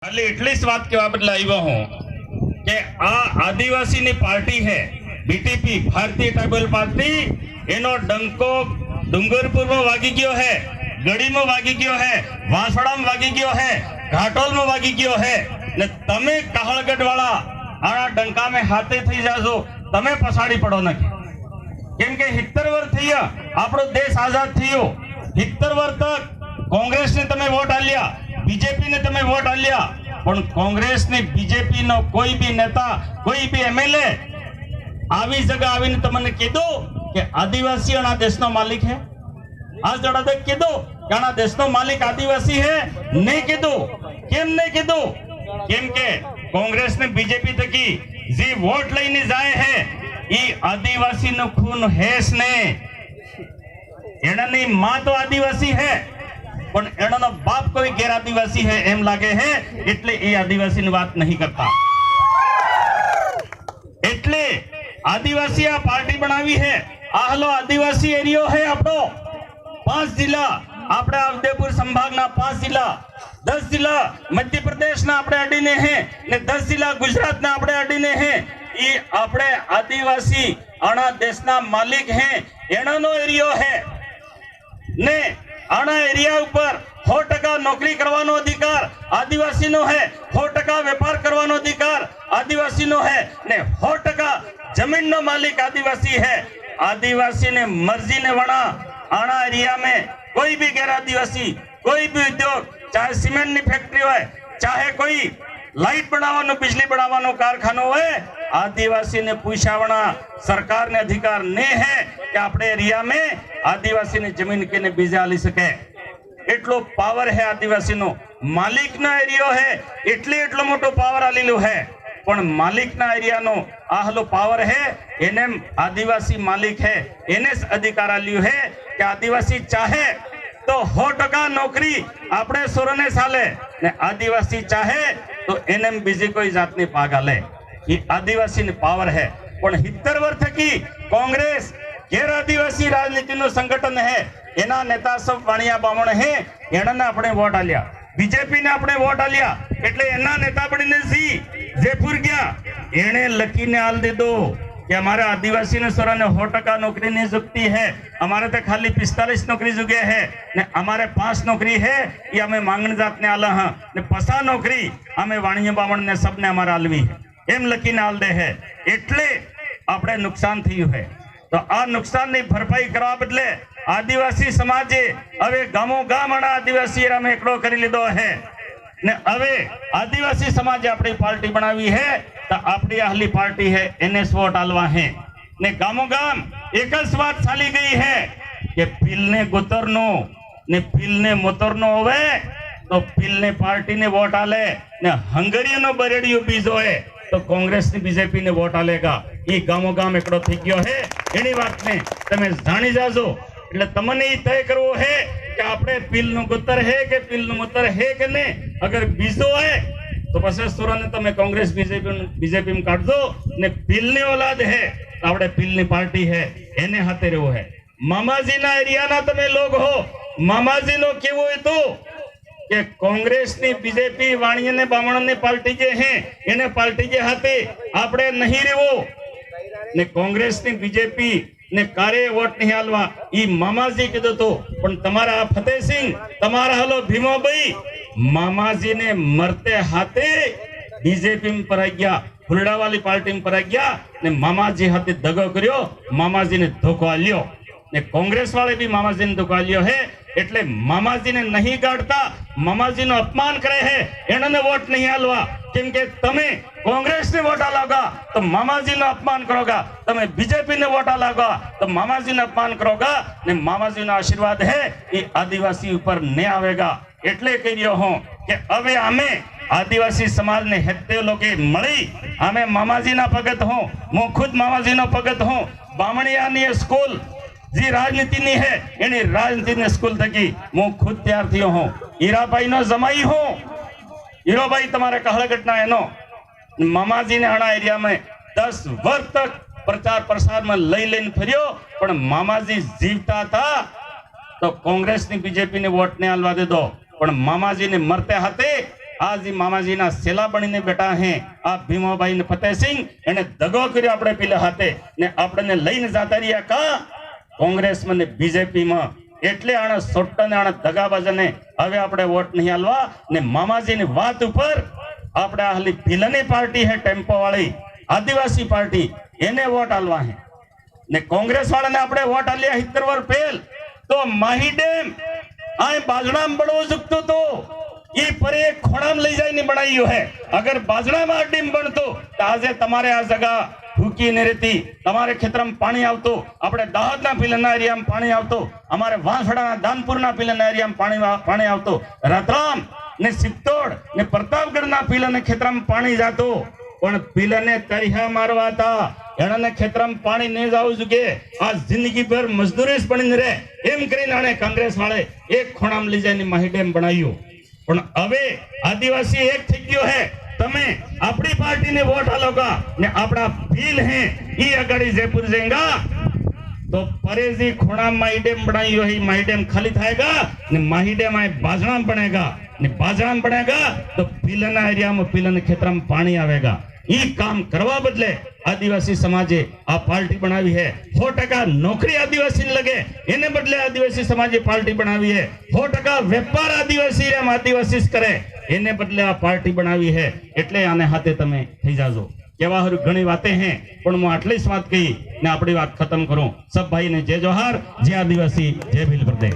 એટલે એટલી જ વાત કહેવા બદલે આવ્યો હું કે આ આદિવાસીની પાર્ટી है बीटीपी भारतीय ट्राइबल पार्टी એનો ડંકો ડુંગરપુરમાં વાગી ગયો है, ગડીમાં વાગી ગયો है, વાંસડામાં વાગી ગયો है, ઘાટોલમાં વાગી ગયો है ને તમે કાહળગઢ વાળા આના ડંકામે હાથે થઈ જાશો, તમે પછાડી પડો નથી. કેમ કે 70 વર્ષ થયા આપણો દેશ આઝાદ થયો. 70 વર્ષ તક કોંગ્રેસને તમે વોટ આલ્યા, बीजेपी ने तमे वोट आलिया, पण कांग्रेस ने बीजेपी नो कोई भी नेता कोई भी एमएलए आवी जगह आवीने तमने कीधुं के आदिवासी आना देश नो मालिक है. आज जड़ा तक कीधुं के आना देश नो मालिक आदिवासी है, नहीं कीधुं. केम नहीं कीधुं? केम के कांग्रेस ने बीजेपी तकी जे वोट लईने जाए है ई आदिवासी नो खून हेस ने. एनानी मां तो आदिवासी है पण एनो बाप कोई गैर आदिवासी है एम लागे है એટલે એ આદિવાસીની વાત નહીં કરતા. એટલે આદિવાસી આ પાર્ટી બનાવી है. आहलो आदिवासी एरियो है આપણો 5 जिला, આપણે उदयपुर संभागना 5 जिला, 10 जिला मध्य प्रदेशना આપણે અડીને है ને 10 जिला गुजरातना આપણે અડીને है. એ આપણે આદિવાસી આના દેશના માલિક है, એનો એરિયો है ने आना एरिया ऊपर 100% नौकरी करवानो अधिकार आदिवासी नो है, 100% व्यापार करवानो अधिकार आदिवासी नो है ने 100% जमीन नो मालिक आदिवासी है. आदिवासी ने मर्जी ने वणा आना एरिया में कोई भी गैर आदिवासी कोई भी उद्योग, चाहे सीमेंट नी फैक्ट्री हो, चाहे कोई लाइट बनावानो बिजली बनावानो कारखानो हो, आदिवासी ने पूछावना सरकार ने अधिकार ने है कि अपने एरिया में आदिवासी ने जमीन के ने बीजा ली सके. एटलो पावर है आदिवासी नो. मालिक ना एरियो है એટલે એટલો મોટો પાવર આલેલો है, પણ માલિક ના એરિયા નો આહલો પાવર है એને આદિવાસી માલિક है, એને જ અધિકાર આલ્યો है કે આદિવાસી ચાહે તો 100% નોકરી આપણે સોરને સાલે ને આદિવાસી ચાહે તો એને બીજી કોઈ જાતની પાગ આલે. ये आदिवासी ने पावर है. पण 70 वर्ष थकी कांग्रेस गैर आदिवासी राजनीति नो संगठन है, एना नेता सब वाणिया बामण है, एना अपने वोट आलिया. बीजेपी ने अपने वोट आलिया એટલે એના નેતા બનીને જી જયપુર ગયા, એણે લકીને આલ દીધો કે અમારે આદિવાસી ને સોરાને 100% નોકરી नहीं जुगती है, हमारे तो खाली 45 नौकरी जुगे है ने हमारे 5 नौकरी है ये हमें मांगण जात ने आला हां ने 50 नौकरी हमें वाणिया बामण ने सबने हमारा आलवी है एम लकीने आल दे है. એટલે આપણે નુકસાન થયું है. तो आ नुकसान ની ભરપાઈ કરવા બદલે આદિવાસી સમાજે હવે ગામો ગામના આદિવાસી એરામાં એકડો કરી લીધો है ને હવે આદિવાસી સમાજે આપણી પાર્ટી બનાવી है તો આપણી આહલી પાર્ટી है એને વોટ આલવા है ને ગામો ગામ એક જ વાત ચાલી ગઈ है કે પીલને ગોતરનો ને પીલને મોતરનો હોવે તો પીલને પાર્ટીને વોટ આલે ને હંગરીનો બરેડિયો બીજો है तो कांग्रेस ने बीजेपी ने वोट आलेगा. ये गामो गाम एकड़ो थी गयो है एनी बात ने तमे जानी जाजो. એટલે તમને એ તય કરવો है કે આપણે પીલ નું ગોતર है કે પીલ નું મોતર है કે ને. अगर बीजो है तो પછી સુરને તમે कांग्रेस बीजेपी में काट दो ने पील ની औलाद है तो આપણે पील ની पार्टी है એને હાથે રહેવો है. મામાજી ના એરિયા ના તમે લોગ हो, મામાજી નો કેવો હોય તો કે कांग्रेस ની बीजेपी वाणिया ने बामण ने पार्टी जे है એને पार्टी जे हाथे આપણે नहीं રહેવો ने कांग्रेस ની बीजेपी ने कार्य वोट नहीं आलवा. ई मामाजी कीधुं तो पण तमारा फतेहसिंह तमारा हलो भीमाभाई मामाजी ने मरते हाथे बीजेपी में पराई गया, फुलड़ा वाली पार्टी में पराई गया ने मामाजी हाथे दगो कर्यो, मामाजी ने धोखो आल्यो ने कांग्रेस वाले भी मामाजी ने धोखो आल्यो है. એટલે મામાજી ને નહીં ગાડતા, મામાજી નો અપમાન કરે है એને वोट नहीं आलवा. કેમ કે તમે कांग्रेस ने वोट आलोगा तो मामाजी नो अपमान करोगा, તમે बीजेपी ने वोट आलोगा तो मामाजी ने अपमान करोगा ने मामाजी नो आशीर्वाद है ये आदिवासी ऊपर नहीं आवेगा. એટલે કહી રહ્યો હું કે હવે અમે આદિવાસી સમાજ ને હેતે લોકે મળી અમે મામાજી ના ભગત હું, હું ખુદ મામાજી નો ભગત હું. બામણિયાની સ્કૂલ जी राजनीति नहीं है यानी राजनीति ने स्कूल थकी मु खुद तैयार थियो हूं. हीराभाई नो जमाई हूं. हीरोभाई तुम्हारे कहड़गटना एनो मामाजी ने आना एरिया में 10 वर्ष तक प्रचार प्रसार में लई लईने फर्यो पण मामाजी जीवता था तो कांग्रेस ने बीजेपी ने वोट ने आलवा दे दो पण मामाजी ने मरते हाथे आज मामाजी ना सेला बनीने बैठा है आ भीमाभाई ने फतेहसिंह एने दगो कर्यो आपणे पीले हाथे ने आपणे लईने जाता रह्या का कांग्रेस में बीजेपी में एटले आने सोट्टा ने आने दगाबाजने हवे आपणे वोट नहीं आलवा ने मामाजी ની વાત ઉપર આપણે હાલી ભીલની પાર્ટી है टेम्पो वाली आदिवासी पार्टी એને વોટ આલવા है ने कांग्रेस वाले ने આપણે વોટ આલ્યા 70 વર્ષ પહેલ तो माही डेम आए बाजणाम बड़ो जुकतो तो ये परे खोड़ाम लई जाईने बनायो है अगर बाजणाम आ डेम बनतो तो आजे તમારે આ જગા भूकी नहीं रहती तमारे क्षेत्र में पानी आवतो अपने दाहोद ना पीलना एरिया में पानी आवतो हमारे वांसड़ा ना दानपुर ना पीलना एरिया में पानी आवतो रतलाम ने सित्तोड़ ने प्रतापगढ़ ना पीलने क्षेत्र में पानी जातो पण पीलने तरिया मारवाता एने क्षेत्र में पानी नहीं जाव जुगे आज जिंदगी भर मजदूरी ज पड़ी रहे एम करीने आने कांग्रेस वाले एक खोणाम लई जाईने माही डेम बनाव्यो पण हवे आदिवासी एक थई गयो है तमे अपनी पार्टी ने वोट आलोगा ने अपना फील है ये अगाड़ी जयपुर जाएगा तो परेजी खोड़ा माही डेम बनाई है माही डेम खाली थाएगा ने माही डेम आए बाजणाम बनेगा ने बाजणाम बनेगा तो पीलना एरिया में पीलन क्षेत्र में पानी आवेगा ये काम करवा बदले आदिवासी समाजे आ पार्टी बनावी है 100% नौकरी आदिवासी ने लगे एने बदले आदिवासी समाजे पार्टी बनावी है 100% व्यापार आदिवासी रे आदिवासी करे एने बदले आ पार्टी बनावी है एटले आने हाथे तमे थई जाजो केवा हरु घणी वाते हैं पण मु आटली ज वात कही ने आपणी वात खत्म करूं सब भाई ने जय जोहार जय आदिवासी जय भील प्रदेश।